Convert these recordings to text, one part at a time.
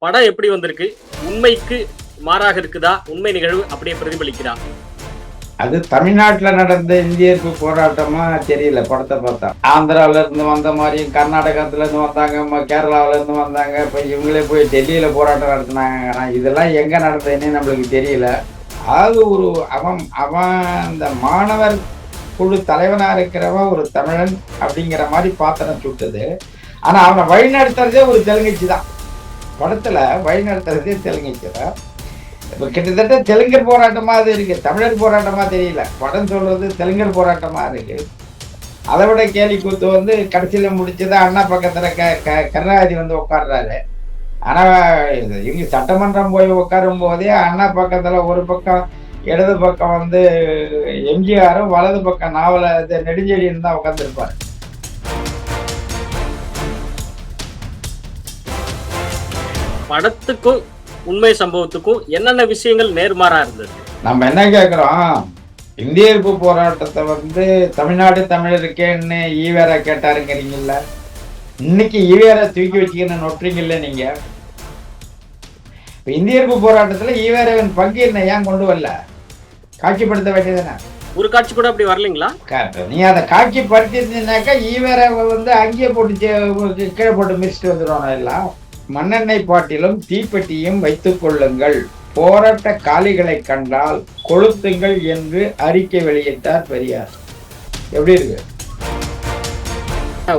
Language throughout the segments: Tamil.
படம் எப்படி வந்திருக்கு? உண்மைக்கு மாறாக இருக்குதா? உண்மை நிகழ்வு அப்படியே பிரதிபலிக்குதா? அது தமிழ்நாட்டுல நடந்த இந்திய எதிர்ப்பு போராட்டமா தெரியல படத்தை பார்த்தா. ஆந்திராவில இருந்து வந்த மாதிரியும், கர்நாடகத்துல இருந்து வந்தாங்க, கேரளாவில இருந்து வந்தாங்க. இப்ப இவங்களே போய் டெல்லியில போராட்டம் நடத்தினாங்க. ஆனா இதெல்லாம் எங்க நடந்ததுன்னு நம்மளுக்கு தெரியல. அது ஒரு அவன் அவன் அந்த மாணவர் குழு தலைவனா இருக்கிறவன் ஒரு தமிழன் அப்படிங்கிற மாதிரி பாத்திரம் சுட்டுது. ஆனா அவனை வழிநடத்துறதே ஒரு தெலுங்கச்சி தான். படத்துல வழிநடத்துறதே தெலுங்கச்சி தான். இப்ப கிட்டத்தட்ட தெலுங்கர் போராட்டமா அது இருக்கு, தமிழர் போராட்டமா தெரியல. படம் சொல்றது தெலுங்கர் போராட்டமா இருக்கு. அதை விட கேலி கூத்து வந்து கடைசியில முடிச்சது அண்ணா பக்கத்துல கருணாநிதி வந்து உட்கார்றாரு. ஆனா இவங்க சட்டமன்றம் போய் உட்காரும் போதே அண்ணா பக்கத்துல ஒரு பக்கம் இடது பக்கம் வந்து எம்ஜிஆரும், வலது பக்கம் நாவல நெடுஞ்செழியன் தான் உட்கார்ந்துருப்பாரு. படத்துக்கும் உண்மை சம்பவத்துக்கும் என்னென்ன விஷயங்கள் நேர்மாறா இருந்தது? நம்ம என்ன கேட்கிறோம், இந்திய எதிர்ப்பு போராட்டத்தை வந்து தமிழ்நாடு தமிழருக்கேன்னு ஈவேரா கேட்டாருங்கிறீங்கல்ல. இன்னைக்கு ஈவேரா தூக்கி வச்சுக்கின்னு நொட்டுறீங்கல்ல நீங்க. இப்ப இந்திய எதிர்ப்பு போராட்டத்துல ஈவேராவின் பங்கு என்ன ஏன் கொண்டு வரல? காட்சிப்படுத்த வேண்டியதுதானே. ஒரு காட்சி கூட அப்படி வரலைங்களா? நீ அதை காட்சிப்படுத்திருந்தீங்கன்னாக்கா ஈவேராவை வந்து அங்கேயே போட்டு கீழே போட்டு மிதிச்சுட்டு வந்துடுவாங்க எல்லாம். மண்ணெண்ணெய் பாட்டிலும் தீப்பெட்டியும் வைத்துக் கொள்ளுங்கள், போராட்ட காலிகளை கண்டால் கொளுத்துங்கள் என்று அறிக்கை வெளியிட்டார் பெரியார். எப்படி இருக்கு?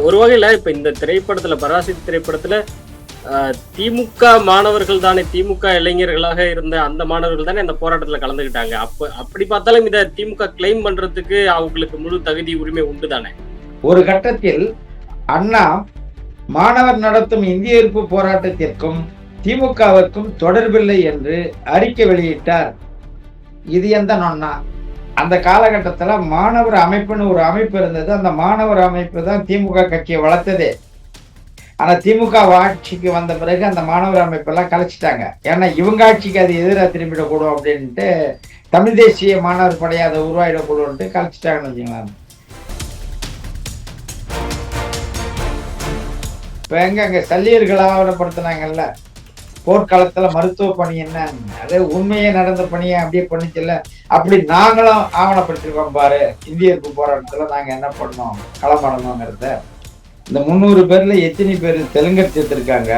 ஒரு வகையில இப்ப இந்த திரைப்படத்துல, பராசக்தி திரைப்படத்துல திமுக மாணவர்கள் தானே, திமுக இளைஞர்களாக இருந்த அந்த மாணவர்கள் தானே இந்த போராட்டத்துல கலந்துக்கிட்டாங்க. அப்படி பார்த்தாலும் இதை திமுக கிளைம் பண்றதுக்கு அவங்களுக்கு முழு தகுதி, உரிமை உண்டு தானே. ஒரு கட்டத்தில் அண்ணா மாணவர் நடத்தும் இந்திய எதிர்ப்பு போராட்டத்திற்கும் திமுகவிற்கும் தொடர்பில்லை என்று அறிக்கை வெளியிட்டார். இது எந்த நொன்னா? அந்த காலகட்டத்தில் மாணவர் அமைப்புன்னு ஒரு அமைப்பு இருந்தது. அந்த மாணவர் அமைப்பு தான் திமுக கட்சியை வளர்த்ததே. ஆனா திமுக ஆட்சிக்கு வந்த பிறகு அந்த மாணவர் அமைப்பெல்லாம் கலைச்சிட்டாங்க. ஏன்னா இவங்க ஆட்சிக்கு அது எதிராக திரும்பிடக்கூடும் அப்படின்ட்டு தமிழ் தேசிய மாணவர் படையை அதை உருவாயிடக்கூடும்ட்டு கலைச்சிட்டாங்கன்னு வச்சுக்கலாம். இப்போ அங்கே சல்லியர்கள் ஆவணப்படுத்தினாங்கல்ல, போர்க்காலத்துல மருத்துவ பணி என்ன, அது உண்மையே நடந்த பணியை அப்படியே பண்ணிச்சுல்ல. அப்படி நாங்களும் ஆவணப்படுத்திருக்கோம் பாரு, இந்திய எதிர்ப்பு போராட்டத்துல நாங்க என்ன பண்ணோம், களமாடணுங்கிறத. இந்த 300 பேர்ல எத்தனை பேர் தெலுங்கர் சேர்த்திருக்காங்க,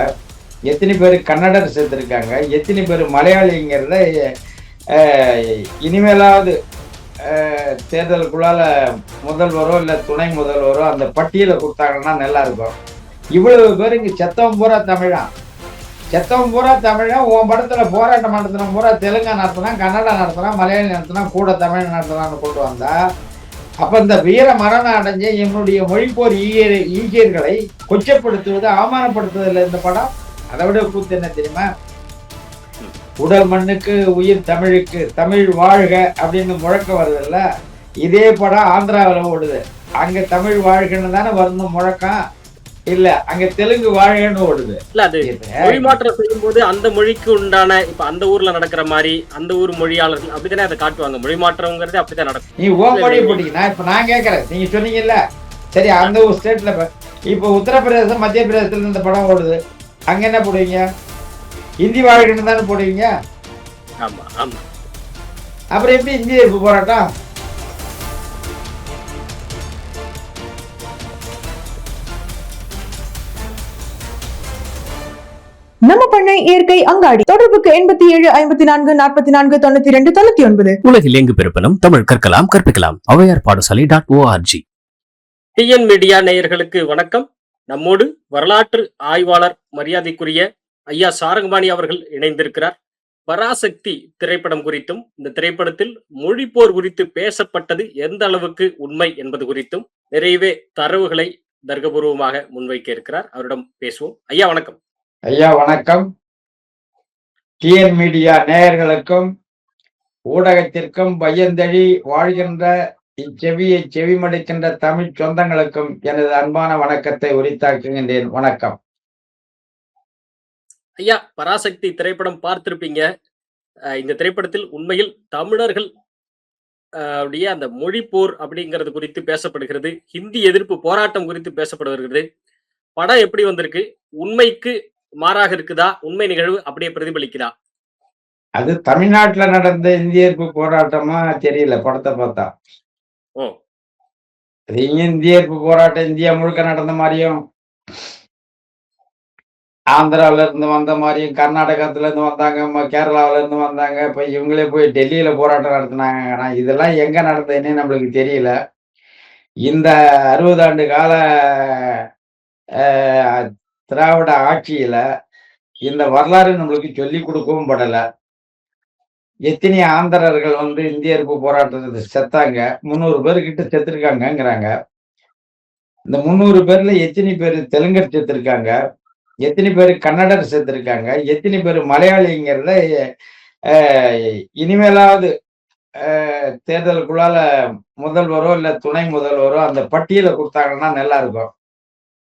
எத்தனை பேர் கன்னடர் சேர்த்திருக்காங்க, எத்தனை பேர் மலையாளிங்கிறத இனிமேலாவது தேர்தலுக்குள்ளால முதல்வரோ இல்லை துணை முதல்வரோ அந்த பட்டியலை கொடுத்தாங்கன்னா நல்லா இருக்கும். இவ்வளவு பேர் இங்க செத்தவன் பூரா தமிழா, செத்தவன் பூரா தமிழா. உன் படத்துல போராட்டம் நடத்தின பூரா தெலுங்கா நடத்தினா, கன்னடா நடத்தினா, மலையாளி நடத்தினா, கூட தமிழ் நடத்தினான்னு கொண்டு வந்தா, அப்ப இந்த வீர மரணம் அடைஞ்ச என்னுடைய மொழிப்போர் ஈகியர்களை கொச்சப்படுத்துவது, அவமானப்படுத்துவதில்லை இந்த படம். அதை விட கூத்து என்ன தெரியுமா? உடல் மண்ணுக்கு உயிர் தமிழுக்கு, தமிழ் வாழ்க அப்படின்னு முழக்க வருதுல்ல. இதே படம் ஆந்திராவில் ஓடுது. அங்க தமிழ் வாழ்கன்னு தானே வரணும் முழக்கம், இல்ல அங்க தெலுங்கு வாழைன்னு ஓடுது. இல்ல அது மொழி மாற்றம் செய்யும் போது அந்த மொழிக்கு உண்டான, இப்ப அந்த ஊர்ல நடக்கிற மாதிரி அந்த ஊர் மொழியாளர்கள் அப்படித்தானே அதை காட்டுவாங்க. மொழி மாற்றம்ங்கிறது அப்படித்தான் நடக்கும். நீ ஓ மொழியை போட்டீங்கன்னா, இப்ப நான் கேட்கறேன், நீங்க சொன்னீங்கல்ல, சரி அந்த ஒரு ஸ்டேட்ல இப்ப உத்தரப்பிரதேசம், மத்திய பிரதேசத்துல இந்த படம் ஓடுது, அங்க என்ன போடுவீங்க? இந்தி வாழ்கன்னு தானே போடுவீங்க. ஆமா ஆமா. அப்புறம் எப்படி இந்திய எதிர்ப்பு போராட்டம்? நம்ம பண்ணை இயற்கை அங்காடி. தொடர்புக்கு 8754449299. உலகில் எங்கு பிறப்பினும் தமிழ் கற்கலாம், கற்பிக்கலாம். ஔவையார் பாடசாலை.org. டிஎன் மீடியா நேயர்களுக்கு வணக்கம். நம்மோடு வரலாற்று ஆய்வாளர் மரியாதைக்குரிய ஐயா சாரங்கபாணி அவர்கள் இணைந்திருக்கிறார். பராசக்தி திரைப்படம் குறித்தும், இந்த திரைப்படத்தில் மொழிப்போர் குறித்து பேசப்பட்டது எந்த அளவுக்கு உண்மை என்பது குறித்தும் நிறையவே தரவுகளை தர்க்கபூர்வமாக முன்வைக்க இருக்கிறார். அவரிடம் பேசுவோம். ஐயா வணக்கம். ஐயா வணக்கம். டிஎன் மீடியா நேயர்களுக்கும் ஊடகத்திற்கும் பையந்தழி வாழ்கின்ற இச்செவியை செவிமடுக்கின்ற தமிழ் சொந்தங்களுக்கும் எனது அன்பான வணக்கத்தை உரித்தாக்குகின்றேன். வணக்கம் ஐயா. பராசக்தி திரைப்படம் பார்த்திருப்பீங்க. இந்த திரைப்படத்தில் உண்மையில் தமிழர்கள் அந்த மொழி போர் அப்படிங்கிறது குறித்து பேசப்படுகிறது, ஹிந்தி எதிர்ப்பு போராட்டம் குறித்து பேசப்படுகிறது. படம் எப்படி வந்திருக்கு? உண்மைக்கு மாறாக இருக்குதா? உண்மை நிகழ்வு அப்படியே பிரதிபலிக்குதா? அது தமிழ்நாட்டுல நடந்த இந்திய எதிர்ப்பு போராட்டமா தெரியல படத்தை பார்த்தா. ஓ! அது இந்திய எதிர்ப்பு போராட்டம் இந்தியா முழுக்க நடந்த மாதிரியும், ஆந்திரால இருந்து வந்த மாதிரியும், கர்நாடகத்துல இருந்து வந்தாங்க, கேரளாவுல இருந்து வந்தாங்க. இப்ப இவங்களே போய் டெல்லியில போராட்டம் நடத்துனாங்க. ஆனா இதெல்லாம் எங்க நடந்ததுன்னே நம்மளுக்கு தெரியல. இந்த 60 ஆண்டு கால அ திராவிட ஆட்சியில இந்த வரலாறு நம்மளுக்கு சொல்லிக் கொடுக்கவும் படல. எத்தனை ஆந்திரர்கள் வந்து இந்திய எதிர்ப்பு போராட்டத்துல செத்தாங்க. 300 பேரு கிட்ட செத்துருக்காங்கங்கிறாங்க. இந்த 300 பேர்ல எத்தனை பேரு தெலுங்கர் செத்துருக்காங்க? எத்தனை பேரு கன்னடர் செத்துருக்காங்க? எத்தனை பேரு மலையாளிங்கிறத அ இனிமேலாவது தேர்தலுக்குள்ளால முதல்வரோ, இல்ல துணை முதல்வரோ அந்த பட்டியல குடுத்தாங்கன்னா நல்லா இருக்கும்.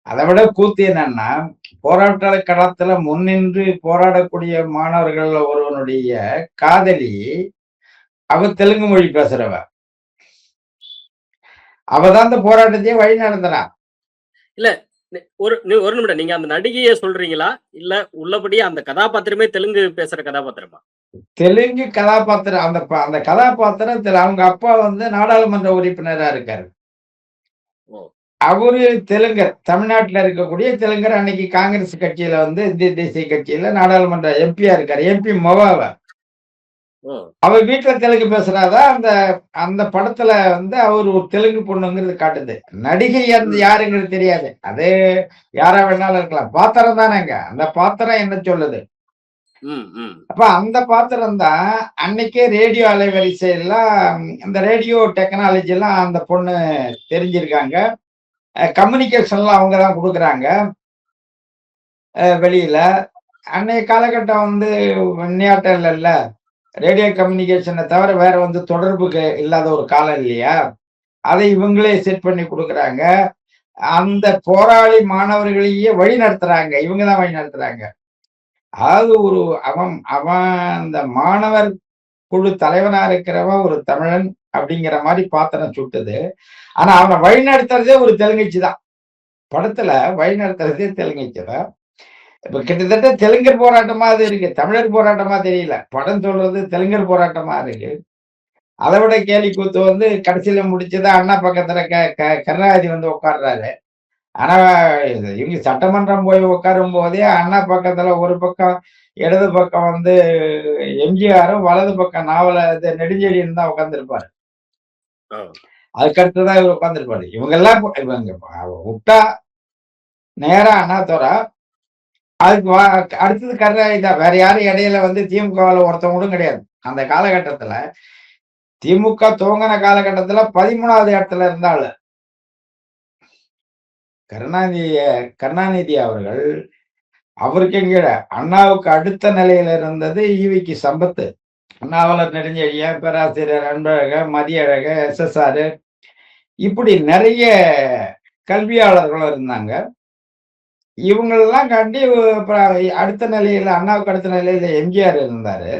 அத விட கூத்து என்னன்னா, போராட்ட களத்துல முன்னின்று போராடக்கூடிய மாணவர்கள்ல ஒருவனுடைய காதலி, அவ தெலுங்கு மொழி பேசுறவ. அவ தான் இந்த போராட்டத்தையே வழி நடத்துறா. இல்ல ஒரு நிமிடம். நீங்க அந்த நடிகைய சொல்றீங்களா? இல்ல உள்ளபடியே அந்த கதாபாத்திரமே தெலுங்கு பேசுற கதாபாத்திரமா? தெலுங்கு கதாபாத்திரம் அந்த கதாபாத்திரத்துல அவங்க அப்பா வந்து நாடாளுமன்ற உறுப்பினரா இருக்காரு. ஓ! அவரு தெலுங்கர். தமிழ்நாட்டுல இருக்கக்கூடிய தெலுங்கர். அன்னைக்கு காங்கிரஸ் கட்சியில வந்து இந்திய தேசிய கட்சியில நாடாளுமன்ற எம்பியா இருக்காரு. எம்பி மொவ அவ. ஓ! அவ வீட்ல தெலுங்கு பேசுறாதா, அந்த அந்த படத்துல வந்து அவரு ஒரு தெலுங்கு பொண்ணுங்கிறது காட்டுது. நடிகை ம். யாருங்கிறது தெரியாது. அது யாரா வேணாலும் இருக்கலாம். பாத்திரம் தானேங்க. அந்த பாத்திரம் என்ன சொல்லுது? ம். ம். அப்ப அந்த பாத்திரம் தான் அன்னைக்கே ரேடியோ அலைவரிசையெல்லாம் இந்த ரேடியோ டெக்னாலஜி எல்லாம் அந்த பொண்ணு தெரிஞ்சிருக்காங்க. கம்யூனிகேஷன்லாம் அவங்க தான் குடுக்குறாங்க. வெளியில. அன்னைய காலகட்டம் வந்து விளையாட்டம் இல்லல்ல. ரேடியோ கம்யூனிகேஷன தவிர வேற வந்து தொடர்புக்கு இல்லாத ஒரு காலம் இல்லையா? அதை இவங்களே செட் பண்ணி குடுக்குறாங்க. அந்த போராளி மாணவர்களையே வழி நடத்துறாங்க. இவங்க தான் வழி நடத்துறாங்க. அதாவது ஒரு அவன் அவன் அந்த மாணவர் குழு தலைவனா இருக்கிறவன் ஒரு தமிழன் அப்படிங்கிற மாரி பாத்திரம் சுட்டுது. ஆனா அவன வழிநடத்துறதே ஒரு தெலுங்கச்சி தான். படத்துல வழிநடத்துறதே தெலுங்கச்சி தான். இப்ப கிட்டத்தட்ட தெலுங்கர் போராட்டமா அது இருக்கு. தமிழர் போராட்டமா தெரியல. படம் சொல்றது தெலுங்கர் போராட்டமா இருக்கு. அத விட கேலி கூத்து வந்து கடைசியில முடிச்சது அண்ணா பக்கத்துல க க கருணாநிதி வந்து உட்கார்றாரு. ஆனா இவங்க சட்டமன்றம் போய் உட்காரும்போதே அண்ணா பக்கத்துல ஒரு பக்கம் இடது பக்கம் வந்து எம்ஜிஆரும், வலது பக்கம் இது நெடுஞ்செழியன் தான் உட்கார்ந்திருப்பாரு. ஆ. அதுக்கு அடுத்து தான் இவரு உட்கார்ந்திருப்பாரு. இவங்கெல்லாம் இவங்க உட்டா நேரா அண்ணாதுரை. அதுக்கு அடுத்தது கருணாநிதி தான். வேற யாரும் இடையில வந்து திமுகவுல ஒருத்தவங்க கூட கிடையாது. அந்த காலகட்டத்துல திமுக துவங்கின காலகட்டத்துல 13வது இடத்துல இருந்த ஆளு. கருணாநிதி கருணாநிதி அவர்கள் அவருக்கும் கீழ அண்ணாவுக்கு அடுத்த நிலையில இருந்தது ஈவிக்கு சம்பத்து. நாவலர் நெடுஞ்செழியன், பேராசிரியர் அன்பழகன், மதியழகன், எஸ்.எஸ்.ஆர். இப்படி நிறைய கல்வியாளர்களும் இருந்தாங்க. இவங்களெல்லாம் காட்டி அப்புறம் அடுத்த நிலையில அண்ணாவுக்கு அடுத்த நிலையில எம்ஜிஆர் இருந்தாரு.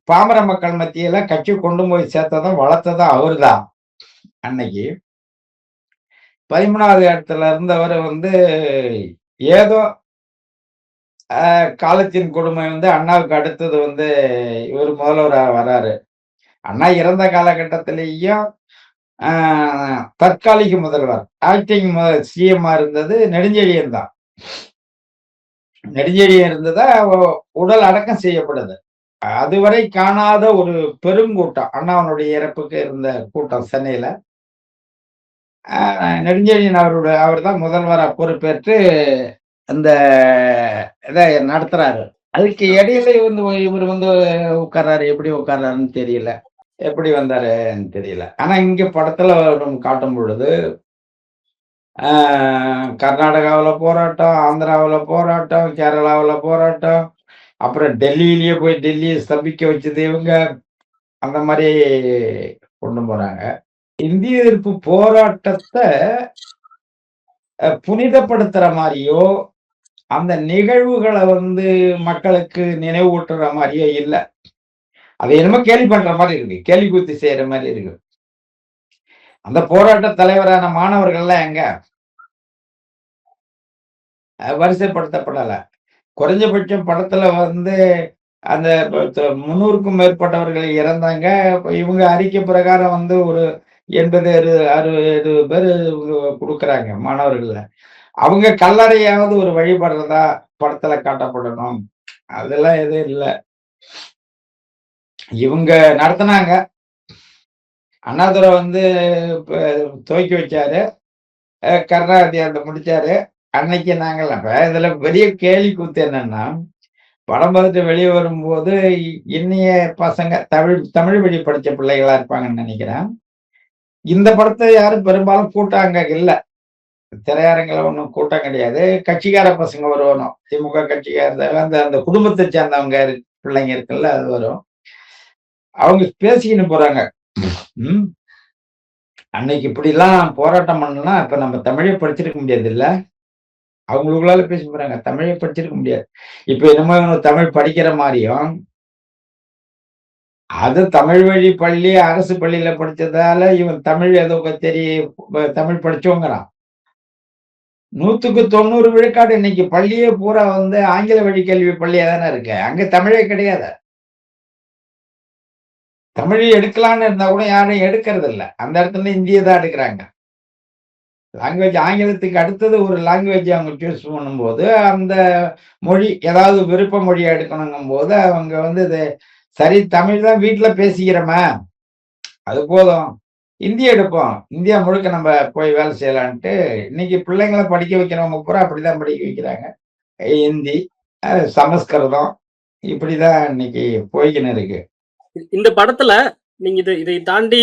பாமர மக்கள் மத்தியில கட்சி கொண்டு போய் சேர்த்ததும், வளர்த்ததும் அவர்தான் அன்னைக்கு. 13வது இடத்துல இருந்தவர் வந்து ஏதோ காலத்தின் கொடுமை வந்து அண்ணாவுக்கு அடுத்தது வந்து இவரு முதல்வரா வராரு. அண்ணா இறந்த காலகட்டத்திலேயும் ஆ தற்காலிக முதல்வர், ஆக்டிங் சிஎம்மா இருந்தது நெடுஞ்செழியன் தான். நெடுஞ்செழியன் இருந்ததா உடல் அடக்கம் செய்யப்படுது. அதுவரை காணாத ஒரு பெருங்கூட்டம். அண்ணாவினுடைய இறப்புக்கு இருந்த கூட்டம் சென்னையில. நெடுஞ்செழியன் அவர்தான் முதல்வரா பொறுப்பேற்று அந்த இத நடத்துறாரு. அதுக்கு இடையில இவரு வந்து உட்கார்றாரு. எப்படி உட்கார்றாருன்னு தெரியல. எப்படி வந்தாருன்னு தெரியல. ஆனா இங்க படத்துல நம்ம காட்டும் பொழுது, ஆ கர்நாடகாவுல போராட்டம், ஆந்திராவுல போராட்டம், கேரளாவுல போராட்டம், அப்புறம் டெல்லியிலேயே போய் டெல்லிய ஸ்தம்பிக்க வச்சது இவங்க. அந்த மாரி கொண்டு போறாங்க. இந்திய எதிர்ப்பு போராட்டத்த புனிதப்படுத்துற மாரியோ, அந்த நிகழ்வுகள வந்து மக்களுக்கு நினைவூட்டுற மாரியே இல்ல. அது என்னமோ கேலி பண்ற மாரி இருக்கு. கேலி கூத்து செய்ற மாரி இருக்கு. அந்த போராட்ட தலைவரான மாணவர்கள்லாம் எங்க? வரிசைப்படுத்தப்படல. குறைஞ்சபட்சம் படத்துல வந்து அந்த 300க்கும் மேற்பட்டவர்கள் இறந்தாங்க. இப்ப இவங்க அறிக்கை பிரகாரம் வந்து ஒரு 80, 60 பேரு குடுக்குறாங்க மாணவர்கள்ல. அவங்க கல்லறையாவது ஒரு வழிபடுறதா படத்துல காட்டப்படணும். அதெல்லாம் எதுவும் இல்ல. இவங்க நடத்துனாங்க. அண்ணாதுரை வந்து இப்ப துவக்கி வச்சாரு. கருணாநிதி அத முடிச்சாரு. அன்னைக்கு நாங்கலாம் இப்ப இதுல பெரிய கேலி கூத்து என்னன்னா, படம் பார்த்துட்டு வெளிய வரும்போது இன்னிய பசங்க தமிழ் வழி படிச்ச பிள்ளைகளா இருப்பாங்கன்னு நெனைக்கிறேன். இந்த படத்த யாரும் பெரும்பாலும் கூட்டம் அங்க இல்ல. திரையரங்குல ஒண்ணும் கூட்டம் கிடையாது. கட்சிக்கார பசங்க வருவானும். திமுக கட்சிக்கார அந்த அந்த குடும்பத்த சேர்ந்தவங்க பிள்ளைங்க இருக்குல்ல, அது வரும். அவங்க பேசிக்கின்னு போறாங்க. ம். அன்னைக்கு இப்படிலாம் போராட்டம் பண்ணோம்னா, இப்ப நம்ம தமிழே படிச்சிருக்க முடியாதுல்ல? அவங்களுக்குள்ளால பேச போறாங்க. தமிழே படிச்சிருக்க முடியாது. இப்ப என்னமோ இவங்க தமிழ் படிக்கிற மாரியும், அது தமிழ் வழி பள்ளி, அரசு பள்ளியில படிச்சதால இவன் தமிழ் ஏதோ தமிழ் படிச்சவங்கிறான். 100க்கு 90 விழுக்காடு இன்னைக்கு பள்ளியே பூரா வந்து ஆங்கில வழி கல்வி பள்ளியா தானே இருக்கு. அங்க தமிழே கிடையாது. தமிழ் எடுக்கலான்னு இருந்தா கூட யாரும் எடுக்கிறது இல்ல. அந்த இடத்துல இந்திய தான் எடுக்குறாங்க. லாங்குவேஜ் ஆங்கிலத்துக்கு அடுத்தது ஒரு லாங்குவேஜ் அவங்க சூஸ் பண்ணும்போது, அந்த மொழி ஏதாவது விருப்ப மொழியா எடுக்கணுங்கும்போது, அவங்க வந்து இது சரி தமிழ் தான் வீட்ல பேசிக்கிறோமே, அது போதும். இந்தி எடுப்போம். இந்தியா முழுக்க நம்ம போய் வேலை செய்யலான்ட்டு, இன்னைக்கு பிள்ளைங்கள படிக்க வைக்கிறவங்க பூரா அப்படிதான் படிக்க வைக்கிறாங்க. ஹிந்தி, சமஸ்கிருதம் இப்படிதான் இன்னைக்கு போய்க்கின்னு இருக்கு. இந்த படத்துல நீங்க இதை தாண்டி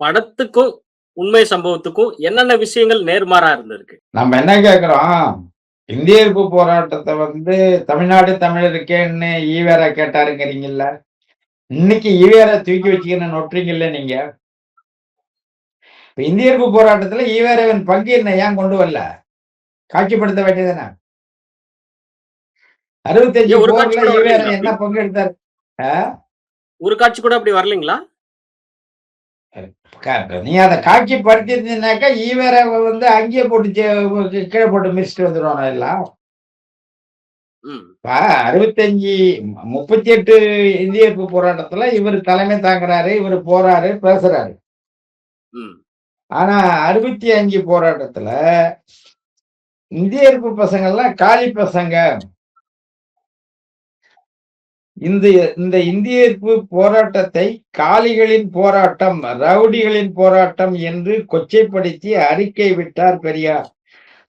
படத்துக்கும் உண்மை சம்பவத்துக்கும் என்னென்ன விஷயங்கள் நேர்மாறா இருந்திருக்கு? நம்ம என்ன கேட்கிறோம்? இந்திய எதிர்ப்பு போராட்டத்த வந்து தமிழ்நாடு தமிழருக்கேன்னு ஈவேரா கேட்டாருங்கிறீங்கல்ல. இன்னைக்கு ஈவேரா தூக்கி வச்சுக்கின்னு நொட்டுறீங்கல்ல நீங்க. இப்ப இந்திய எதிர்ப்பு போராட்டத்துல ஈவேராவின் பங்கு என்ன ஏன் கொண்டு வரல? காட்சிப்படுத்த வேண்டியதுதானே? 65 ஏன் ஒரு காட்சி போர்ல கூட ஈவேரா வரலைங்களா என்ன அப்படி? பங்கு எடுத்தாரு? ஆ? ஒரு காட்சி கூட அப்படி வரலைங்களா? நீ அத காட்சிப்படுத்தியிருந்தீனாக்கா ஈவேராவ வந்து அங்கேயே போட்டு கீழ போட்டு மிதிச்சுட்டு வந்துருவானோ எல்லாம். ம். இப்ப 65 38 இந்திய எதிர்ப்பு போராட்டத்துல இவரு தலைமை தாங்குறாரு, இவரு போறாரு, பேசுறாரு. ம். ஆனா 65 போராட்டத்துல இந்திய எதிர்ப்பு பசங்கள்லாம் காலி பசங்க. இந்த இந்த இந்திய எதிர்ப்பு போராட்டத்தை காளிகளின் போராட்டம், ரவுடிகளின் போராட்டம் என்று கொச்சைப்படுத்தி அறிக்கை விட்டார் பெரியார்.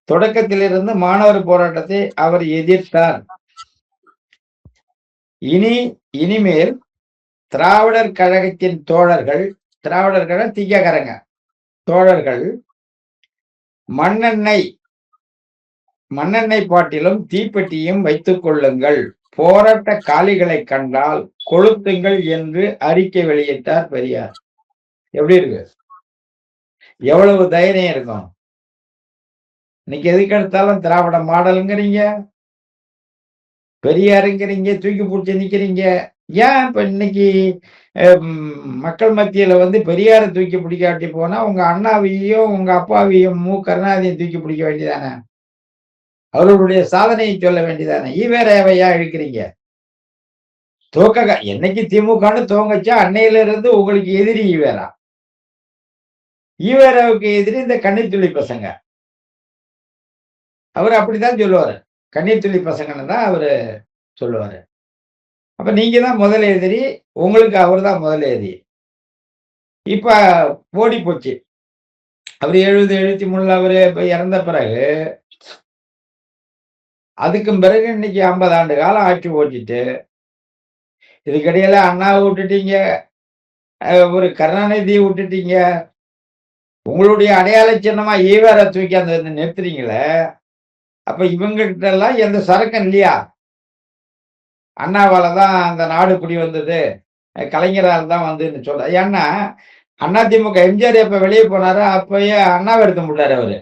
தொடக்கத்திலிருந்து மாணவர் போராட்டத்தை அவர் எதிர்த்தார். இனிமேல் திராவிடர் கழகத்தின் தோழர்கள், திராவிடர் கழகம் திகாகாரங்க தோழர்கள் மண்ணெண்ணெய் பாட்டிலும் தீப்பெட்டியும் வைத்துக் கொள்ளுங்கள். போராட்ட காளிகளை கண்டால் கொளுத்துங்கள் என்று அறிக்கை வெளியிட்டார் பெரியார். எப்படி இருக்கு? எவ்வளவு தைரியம் இருக்கும்? இன்னைக்கு எதுக்கு எடுத்தாலும் திராவிட மாடலுங்கிறீங்க, பெரியாருங்கிறீங்க, தூக்கி பிடிச்சி நிக்கிறீங்க. ஏன் இப்ப இன்னைக்கு மக்கள் மத்தியில வந்து பெரியார தூக்கி பிடிக்காட்டி போனா உங்க அண்ணாவையும் உங்க அப்பாவையும் கருணாநிதியும் தூக்கி பிடிக்க வேண்டியதானே? அவர்களுடைய சாதனையை சொல்ல வேண்டியதானே? ஈவேராவையா இழுக்கிறீங்க? என்னைக்கு திமுகன்னு துவங்கச்சா அன்னையில இருந்து உங்களுக்கு எதிரி ஈவேரா. ஈவேராவுக்கு எதிரி இந்த கண்ணீர் துளி பசங்க. அவரு அப்படித்தான் சொல்லுவாரு. கண்ணீர் துளி பசங்கன்னு தான் அவரு சொல்லுவாரு. அப்ப நீங்க தான் முதல் எதிரி, உங்களுக்கு அவர்தான் முதல் எதிரி. இப்ப ஓடி போச்சு. அவரு 70, 73ல அவரு இறந்த பிறகு, அதுக்கும் பிறகு இன்னைக்கு 50 ஆண்டு காலம் ஆட்சி ஓட்டிட்டு, இதுக்கிடையில அண்ணாவை விட்டுட்டீங்க, ஒரு கருணாநிதியை விட்டுட்டீங்க. உங்களுடைய அடையாள சின்னமா ஈவேரா தூக்கி அந்த நிறுத்துறீங்களே, அப்ப இவங்ககிட்ட எல்லாம் எந்த சரக்கும் இல்லையா? அண்ணாவால தான் அந்த நாடு இப்படி வந்தது, கலைஞரால் தான் வந்துன்னு சொல்ல. ஏன்னா அதிமுக எம்ஜிஆர் எப்ப வெளியே போனாரோ அப்பயே அண்ணாவை எடுத்து போட்டாரு அவரு.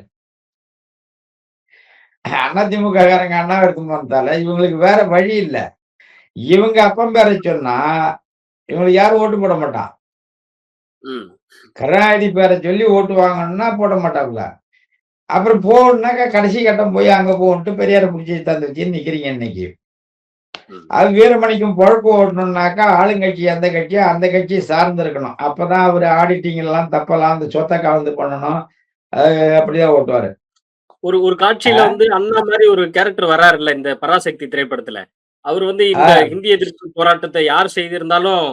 அதிமுக காரங்க அண்ணாவை எடுத்து போனதால இவங்களுக்கு வேற வழி இல்ல. இவங்க அப்பம் பேர சொன்னா இவங்களுக்கு யாரும் ஓட்டு போட மாட்டான். கருணாநிதி பேரை சொல்லி ஓட்டு வாங்கணும்னா போட மாட்டாங்களா? அப்புறம் போகணுன்னாக்கா கடைசி கட்டம் போய் அங்க போகணுட்டு பெரியாரை பிடிச்சி தந்து வச்சு நிக்கிறீங்க இன்னைக்கு. அது வீரமணிக்கும் பொழப்பு ஓட்டணும்னாக்கா ஆளுங்கட்சி எந்த கட்சியோ அந்த கட்சியை சார்ந்து இருக்கணும். அப்பதான் அவரு ஆடிட்டிங் எல்லாம் தப்பெல்லாம் அந்த சொத்தை கலந்து பண்ணணும். அப்படிதான் ஓட்டுவாரு. ஒரு ஒரு காட்சியில வந்து அண்ணா மாரி ஒரு கேரக்டர் வர்றாருல்ல இந்த பராசக்தி திரைப்படத்துல. அவரு வந்து இந்த ஆஹ் ஹிந்தி எதிர்ப்பு போராட்டத்த யார் செய்திருந்தாலும்,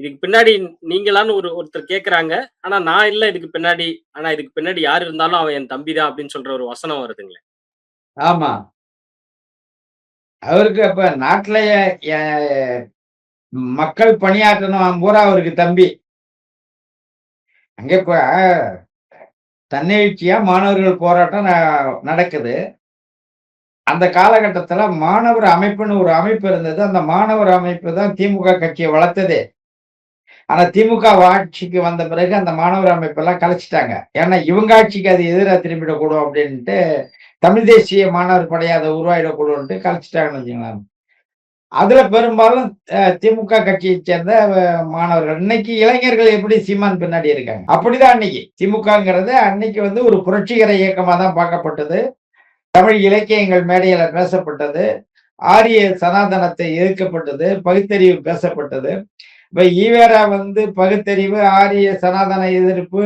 இதுக்கு பின்னாடி நீங்களான்னு ஒருத்தர் கேட்கறாங்க. ஆனா நான் இல்ல இதுக்கு பின்னாடி. ஆனா இதுக்கு பின்னாடி யார் இருந்தாலும் அவன் என் தம்பி தான் அப்படின்னு சொல்ற ஒரு வசனம் வருதுங்களே. ஆமா. அவருக்கு அப்ப நாட்டிலேயே மக்கள் பணியாற்றணும் பூரா அவருக்கு தம்பி. அங்க இப்ப தன்னெழுச்சியா மாணவர்கள் போராட்டம் நடக்குது. அந்த காலகட்டத்துல மாணவர் அமைப்புன்னு ஒரு அமைப்பு இருந்தது. அந்த மாணவர் அமைப்பு தான் திமுக கட்சியை வளர்த்ததே. ஆனா திமுக ஆட்சிக்கு வந்த பிறகு அந்த மாணவர் அமைப்பெல்லாம் கலைச்சிட்டாங்க. ஏன்னா இவங்க ஆட்சிக்கு அது எதிரா திரும்பிடக்கூடும் அப்படின்ட்டு தமிழ் தேசிய மாணவர் படையை அதை உருவாயிடக்கூடும்ட்டு கலைச்சிட்டாங்கன்னு வச்சுங்களேன். அதுல பெரும்பாலும் திமுக கட்சியை சேர்ந்த மாணவர்கள். இன்னைக்கு இளைஞர்கள் எப்படி சீமான் பின்னாடி இருக்காங்க. அப்படிதான் அன்னைக்கு திமுகங்கிறது அன்னைக்கு வந்து ஒரு புரட்சிகர இயக்கமா தான் பார்க்கப்பட்டது. தமிழ் இலக்கியங்கள் மேடையில பேசப்பட்டது. ஆரிய சனாதனத்தை எதிர்க்கப்பட்டது. பகுத்தறிவு பேசப்பட்டது. இப்ப ஈவேரா வந்து பகுத்தறிவு, ஆரிய சனாதன எதிர்ப்பு,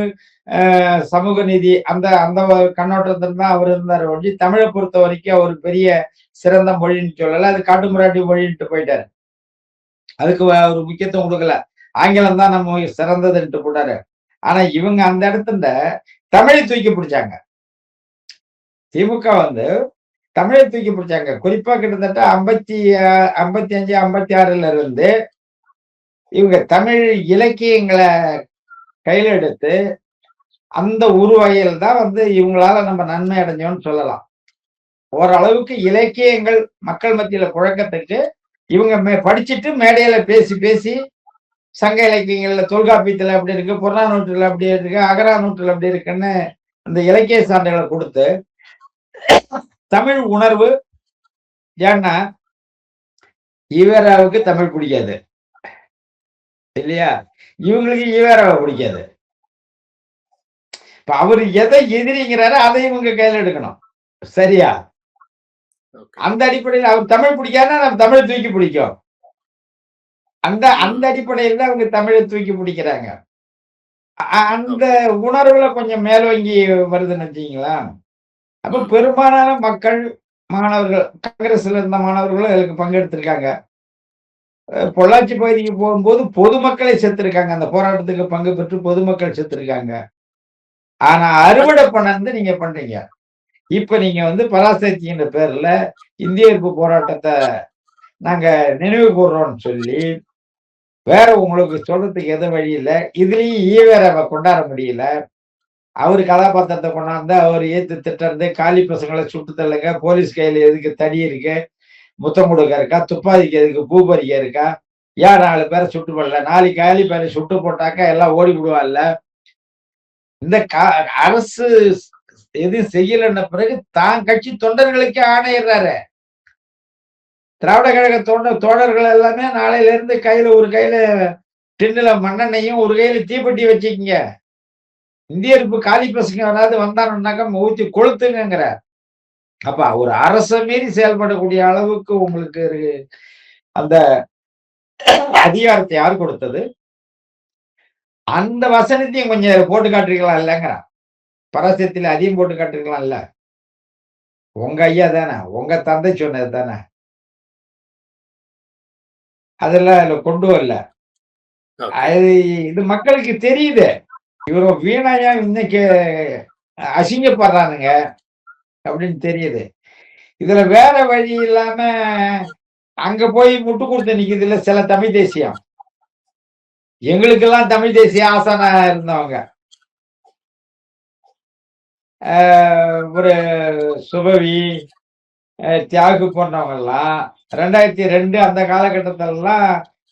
சமூக நீதி அந்த அந்த கண்ணோட்டத்தில் தான் அவர் இருந்தார் ஒழிஞ்சு தமிழை பொறுத்த வரைக்கும் அவர் பெரிய சிறந்த மொழின்னு சொல்லல. அது காட்டுமிராண்டி மொழின்ட்டு போயிட்டாரு. அதுக்கு ஒரு முக்கியத்துவம் கொடுக்கல. ஆங்கிலம் தான் நம்ம சிறந்ததுன்ட்டு போட்டாரு. ஆனா இவங்க அந்த இடத்துல தமிழை தூக்கி பிடிச்சாங்க. திமுக வந்து தமிழை தூக்கி பிடிச்சாங்க. குறிப்பா கிட்டத்தட்ட 55, 56ல இருந்து இவங்க தமிழ் இலக்கியங்களை கையில எடுத்து அந்த உருவகையில் தான் வந்து இவங்களால நம்ம நன்மை அடைஞ்சோம்னு சொல்லலாம். ஓரளவுக்கு இலக்கியங்கள் மக்கள் மத்தியில புழக்கத்துக்கு இவங்க படிச்சுட்டு மேடையில பேசி பேசி சங்க இலக்கியங்கள்ல தொல்காப்பியத்துல அப்படி இருக்கு, புறநானூற்றுல அப்படி இருக்கு, அகரானூற்றுல அப்படி இருக்குன்னு அந்த இலக்கிய சான்றுகளை கொடுத்து தமிழ் உணர்வு. ஏன்னா ஈவேராவுக்கு தமிழ் பிடிக்காது இல்லையா, இவங்களுக்கு ஈவேராவை பிடிக்காது. இப்ப அவரு எதை எதிரிங்கிறாரோ அதை இவங்க கையில எடுக்கணும். சரியா? அந்த அடிப்படையில் அவர் தமிழ் பிடிக்காதுன்னா நம்ம தமிழை தூக்கி பிடிக்கும். அந்த அந்த அடிப்படையில் தான் அவங்க தமிழை தூக்கி பிடிக்கிறாங்க. அந்த உணர்வுல கொஞ்சம் மேலோங்கி வருதுன்னு வச்சீங்களா. அப்ப பெரும்பாலான மக்கள், மாணவர்கள், காங்கிரஸ்ல இருந்த மாணவர்களும் இதுக்கு பங்கெடுத்திருக்காங்க. பொள்ளாச்சி பகுதிக்கு போகும்போது பொதுமக்களை செத்துருக்காங்க. அந்த போராட்டத்துக்கு பங்கு பெற்று பொதுமக்கள் செத்துருக்காங்க. ஆனா அறுவடை பண்ணது நீங்க பண்றீங்க. இப்ப நீங்க வந்து பராசக்தின்ற பேர்ல இந்திய எதிர்ப்பு போராட்டத்தை நாங்க நினைவு கூர்றோம்னு சொல்லி வேற உங்களுக்கு சொல்றதுக்கு எதுவும் வழி இல்லை. இதுலயும் ஈவேராவை கொண்டாட முடியல. அவரு கதாபாத்திரத்தை கொண்டாந்து அவர் ஏத்து திட்டுறது, காலி பசங்களை சுட்டு தள்ளுங்க, போலீஸ் கையில எதுக்கு தடி இருக்கு, முத்தம் கொடுக்க இருக்கா, துப்பாக்கிக்கு எதுக்கு பூ பறிக்க இருக்கா, ஏன் 4 பேரை சுட்டு போடல, 4 காலி பேரை சுட்டு போட்டாக்கா எல்லாம் ஓடி விடுவான்ல. இந்த அரசு எதுவும் செய்யலன்ன பிறகு தான் கட்சி தொண்டர்களுக்கே ஆணையிடுறாரு. திராவிட கழக தோழர்கள் எல்லாமே நாளையில இருந்து ஒரு கையில டின்னுல மண்ணெண்ணையும் ஒரு கையில தீப்பெட்டி வச்சுக்கீங்க. இந்திய எதிர்ப்பு காலி பசங்க ஏதாவது வந்தானுன்னாக்கா ஊத்தி கொளுத்துங்கிற. அப்ப ஒரு அரசை மீறி செயல்படக்கூடிய அளவுக்கு உங்களுக்கு அந்த அதிகாரத்தை யார் கொடுத்தது? அந்த வசனத்தையும் கொஞ்சம் போட்டு காட்டுறீங்களா இல்லைங்கிற. பராசக்தியில அதையும் போட்டு காட்டுறீங்களா இல்ல. உங்க ஐயா தானே, உங்க தந்தை சொன்னது தானே, அதெல்லாம் அதுல கொண்டு வரல. இது மக்களுக்கு தெரியுது. இவரு வீணாயா இன்னைக்கு அசிங்கப்படுறானுங்க அப்படின்னு தெரியுது. இதுல வேற வழி இல்லாம அங்க போய் முட்டு கொடுத்து நிக்குது இல்ல சில தமிழ் தேசியம். எங்களுக்கெல்லாம் தமிழ் தேசிய ஆசானா இருந்தவங்க ஒரு சுபவி, தியாகு போன்றவங்க எல்லாம் 2002 அந்த காலகட்டத்திலாம்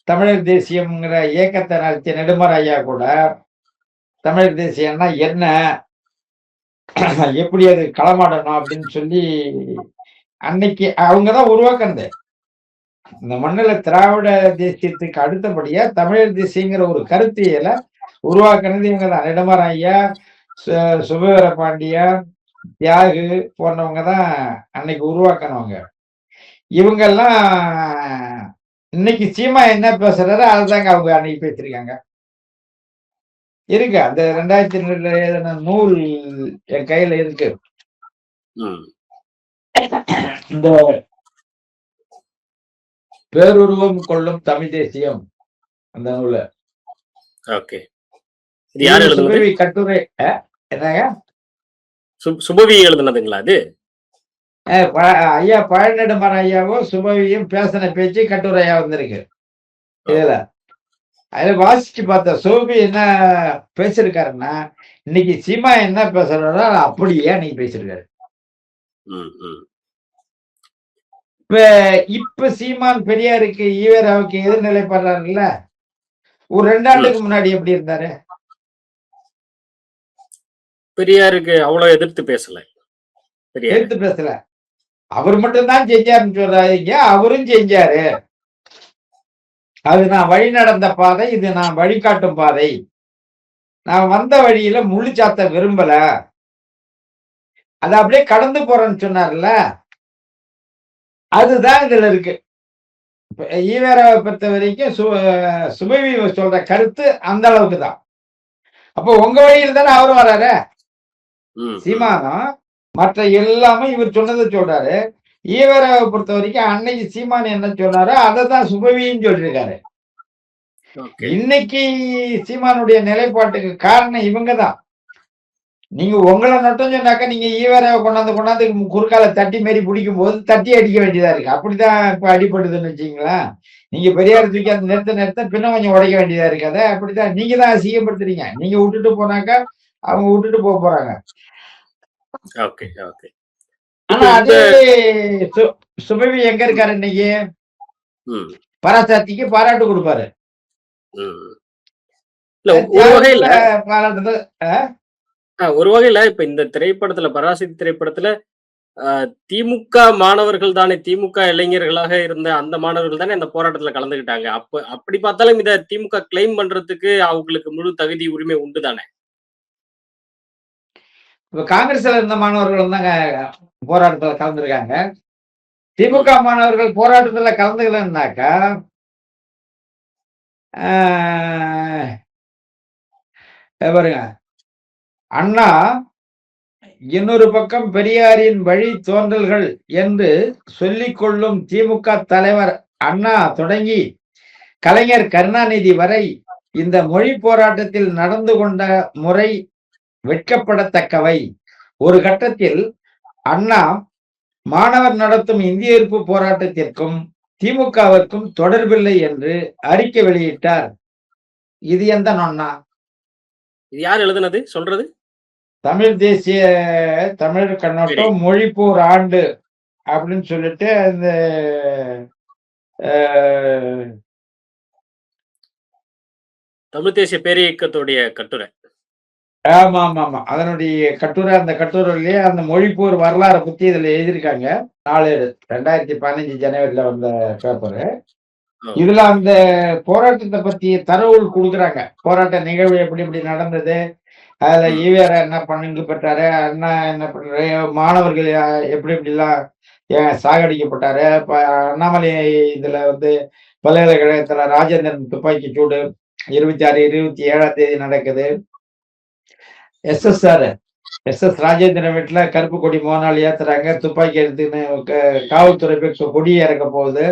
தமிழர் தேசியம்ங்கிற இயக்கத்தை நடத்திய நெடுமர் ஐயா கூட தமிழர் தேசியம்னா என்ன, எப்படி அது களமாடணும் அப்படின்னு சொல்லி அன்னைக்கு அவங்கதான் உருவாக்குனது. இந்த மண்ணில திராவிட தேசியத்துக்கு அடுத்தபடியா தமிழர் தேசியங்கிற ஒரு கருத்தியலை உருவாக்குனது இவங்க தான். நெடுமர் ஐயா, சுபவீர பாண்டியன், தியாகு போன்றவங்க தான் அன்னைக்கு உருவாக்குனவங்க. இவங்கெல்லாம் இன்னைக்கு சீமா என்ன பேசுறாரோ அதுதாங்க அவங்க அன்னைக்கு பேசிருக்காங்க. இருக்கு. அந்த 2002ல எழுதின நூல் என் கையில இருக்கு. ம். இந்த பேருருவம் கொள்ளும் தமிழ் தேசியம் அந்த நூலு. ஓகே. இது யார் இது எழுதுனது? சுபவி கட்டுரை. என்னங்க? சுபவி எழுதுனதுங்களா அது? ஐயா பழநெடுமாறன் ஐயாவும் சுபவியும் பேசின பேச்சு கட்டுரையா வந்திருக்கு இதுல. அதுல வாசிச்சு பார்த்தேன். சுபவி என்ன பேசிருக்காருன்னா, இன்னைக்கு சீமா என்ன பேசுறாரோ அப்படியே அன்னைக்கு பேசிருக்காரு. ம், ம். இப்ப சீமான் பெரியாருக்கு ஈவேராவுக்கு எதிர்நிலைப்படுறாருல்ல, ஒரு 2 ஆண்டுக்கு முன்னாடி எப்படி இருந்தாரு? பெரியாருக்கு அவ்வளவு எதிர்த்து பேசல. பெரியார். எதிர்த்து பேசல. அவர் மட்டும்தான் செஞ்சாருன்னு சொல்றாதீங்க, அவரும் செஞ்சாரு. அது நான் வழி நடந்த பாதை, இது நான் வழிகாட்டும் பாதை. நான் வந்த வழியில முள்ளு சாத்த விரும்பல. அத அப்படியே கடந்து போறேன்னு சொன்னார்ல, அதுதான் இதுல இருக்கு. ஈவேராவை பொறுத்த வரைக்கும் சுபவி சொல்ற கருத்து அந்த அளவுக்கு தான். அப்போ உங்க வழியில் தானே அவரும் வர்றாரு. சீமானம் மற்ற எல்லாமே இவர் சொன்னதை சொல்றாரு. ஈவேராவை பொறுத்த வரைக்கும் அன்னைக்கு சீமான் என்ன சொன்னாரோ அதை தான் சுபவின்னு சொல்லியிருக்காரு. இன்னைக்கு சீமானுடைய நிலைப்பாட்டுக்கு காரணம் இவங்க தான். நீங்க உங்களை நட்டம் சொன்னாக்கா நீங்க ஈவேராவை கொண்டாந்து குறுக்கால தட்டி மாரி பிடிக்கும் போது தட்டி அடிக்க வேண்டியதா இருக்கு. அப்படிதான் இப்ப அடிபடுதுன்னு வச்சுங்களேன். நீங்க பெரியார் தூக்கி அந்த நிறுத்த பின்ன கொஞ்சம் உடைக்க வேண்டியதா இருக்கு. அதை அப்படிதான் நீங்க தான் அசிங்கப்படுத்துறீங்க. நீங்க விட்டுட்டு போனாக்கா அவங்க விட்டுட்டு போறாங்க. ஆனா அதே சுபவி எங்க இருக்காரு இன்னைக்கு? பராசக்திக்கு பாராட்டு கொடுப்பாரு. ஒரு வகையில இப்ப இந்த திரைப்படத்துல பராசக்தி திரைப்படத்துல திமுக மாணவர்கள் தானே, திமுக இளைஞர்களாக இருந்த அந்த மாணவர்கள் தானே அந்த போராட்டத்துல கலந்துகிட்டாங்க. அப்படி பார்த்தாலும் இத திமுக கிளைம் பண்றதுக்கு அவங்களுக்கு முழு தகுதி உரிமை உண்டு தானே? இப்ப காங்கிரஸ்ல இருந்த மாணவர்கள் தாங்க போராட்டத்துல கலந்துருக்காங்க. திமுக மாணவர்கள் போராட்டத்துல கலந்துக்கலன்னாக்கா பாருங்க, அண்ணா இன்னொரு பக்கம் பெரியாரின் வழி தோன்றல்கள் என்று சொல்லிக் கொள்ளும் திமுக தலைவர் அண்ணா தொடங்கி கலைஞர் கருணாநிதி வரை இந்த மொழி போராட்டத்தில் நடந்து கொண்ட முறை வெட்கப்படத்தக்கவை. ஒரு கட்டத்தில் அண்ணா மாணவர் நடத்தும் இந்திய எதிர்ப்பு போராட்டத்திற்கும் திமுகவிற்கும் தொடர்பில்லை என்று அறிக்கை வெளியிட்டார். இது எந்த நொண்ணா? இது யார் எழுதுனது சொல்றது? தமிழ் தேசிய தமிழர் கண்ணோட்டம் மொழிப்போர் ஆண்டு அப்படின்னு சொல்லிட்டு அந்த தமிழ் தேசிய பேரியக்கத்துடைய கட்டுரை. ஆமா ஆமா ஆமா அதனுடைய கட்டுரை. அந்த கட்டுரையிலேயே அந்த மொழிப்போர் வரலாறை பத்தி இதுல எழுதியிருக்காங்க. 2015 ஜனவரியில வந்த பேப்பரு. இதுல அந்த போராட்டத்தை பத்தி தரவுகள் கொடுக்குறாங்க. போராட்ட நிகழ்வு எப்படி எப்படி நடந்தது, அதுல ஈவேரா என்ன பங்கு பெற்றாரு, அண்ணா என்ன பண்றாரு, மாணவர்கள் எப்படி எப்படிலாம் சாகடிக்கப்பட்டாரு. அண்ணாமலை இதுல பல்கலைக்கழகத்துல ராஜேந்திரன் துப்பாக்கி சூடு 26, 27 நடக்குது. எஸ் ராஜேந்திரன் வீட்டுல கருப்பு கொடி மோனால் ஏத்துறாங்க. துப்பாக்கி எடுத்துன்னு காவல்துறை போய் கொடி இறக்க போகுது.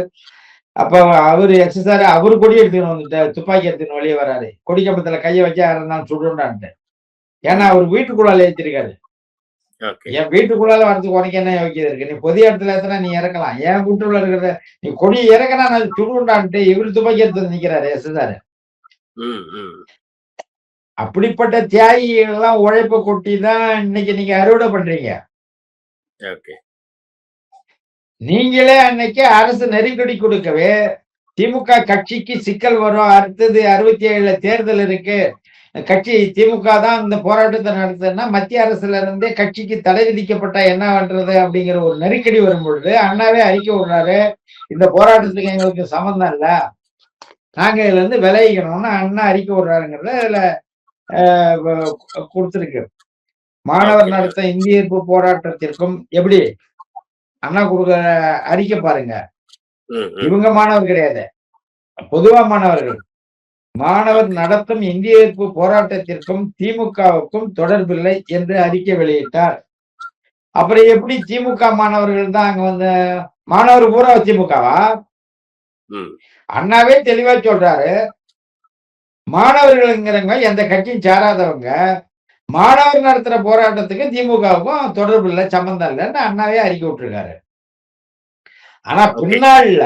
அப்ப அவரு எஸ்எஸ்ஆர் அவரு கொடி எடுத்துக்கணும் வந்துட்டு துப்பாக்கி எடுத்துன்னு வெளியே வராரு. கொடி கம்பத்துல கையை வச்சு இருந்தாலும் சுடுண்டான்ட்டு. ஏன்னா அவர் வீட்டுக்குள்ளால ஏற்றிருக்காரு. என் வீட்டுக்குள்ளால வரதுக்கு உனக்கு என்ன யோக்கியது இருக்கு? நீ பொது இடத்துல எத்தனை நீ இறக்கலாம். என் வீட்டுக்குள்ள இருக்கிறத நீ கொடி இறக்கினா நான் சுடுண்டான்ட்டு இவரு துப்பாக்கி எடுத்து நிக்கிறாரு எஸ்எஸ்ஆர். அப்படிப்பட்ட தியாகிகள் எல்லாம் உழைப்ப கொட்டி தான் இன்னைக்கு நீங்க அறுவடை பண்றீங்க. நீங்களே அன்னைக்கு அரசு நெருக்கடி கொடுக்கவே திமுக கட்சிக்கு சிக்கல் வரும். அடுத்தது 67 தேர்தல் இருக்கு, கட்சி திமுக தான் இந்த போராட்டத்தை நடத்துதுன்னா மத்திய அரசுல இருந்தே கட்சிக்கு தடை விதிக்கப்பட்டா என்ன பண்றது அப்படிங்கிற ஒரு நெருக்கடி வரும் பொழுது அண்ணாவே அறிக்கை விடுறாரு, இந்த போராட்டத்துக்கு எங்களுக்கு சம்பந்தம் இல்ல, நாங்க இதுல இருந்து விளைவிக்கணும்னு அண்ணா அறிக்கை விடுறாருங்கிறத இதுல கொடுத்துருக்கு. மாணவர் ஓகே. நடத்த இந்திய எதிர்ப்பு போராட்டத்திற்கும் எப்படி அண்ணா கொடுக்குற அறிக்கை பாருங்க. ம், ம். இவங்க மாணவர் கிடையாது, பொதுவா மாணவர்கள். மாணவர் ஓகே. நடத்தும் இந்திய எதிர்ப்பு போராட்டத்திற்கும் திமுகவுக்கும் தொடர்பில்லை என்று அறிக்கை வெளியிட்டார். அப்புறம் எப்படி திமுக மாணவர்கள் தான் அங்க வந்து மாணவர் பூரா திமுகவா? ம். அண்ணாவே தெளிவா சொல்றாரு. மாணவர்கள்ங்கிறவங்க எந்த கட்சியும் சாராதவங்க. மாணவர் நடத்துற போராட்டத்துக்கு திமுகவுக்கும் தொடர்பு இல்ல, சம்பந்தம் இல்லன்னு அண்ணாவே அறிக்கை விட்டுருக்காரு. ஆனா ஓகே. பின்னாள்ல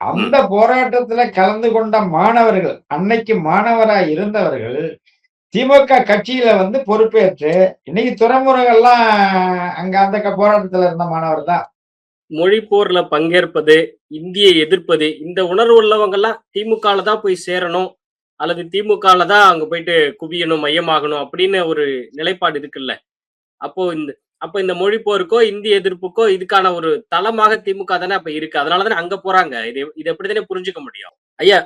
ம். அந்த போராட்டத்துல கலந்து கொண்ட மாணவர்கள், அன்னைக்கு மாணவரா இருந்தவர்கள், திமுக கட்சியில வந்து பொறுப்பேற்று, இன்னைக்கு துறைமுறைகள்லாம் அங்க அந்த போராட்டத்துல இருந்த மாணவர் தான். மொழி போர்ல பங்கேற்பது, இந்தியை எதிர்ப்பது, இந்த உணர்வு உள்ளவங்கலாம் திமுகல தான் போய் சேரணும். அல்லது திமுகல தான் அங்க போயிட்டு குவியணும், மையமாகணும் அப்படின்னு ஒரு நிலைப்பாடு இருக்குல்ல. அப்போ இந்த மொழி போருக்கோ, இந்திய எதிர்ப்புக்கோ இதுக்கான ஒரு தளமாக திமுக தானே அப்ப இருக்கு. அதனால தானே அங்க போறாங்க. இது எப்படித்தானே புரிஞ்சுக்க முடியும். ஐயா,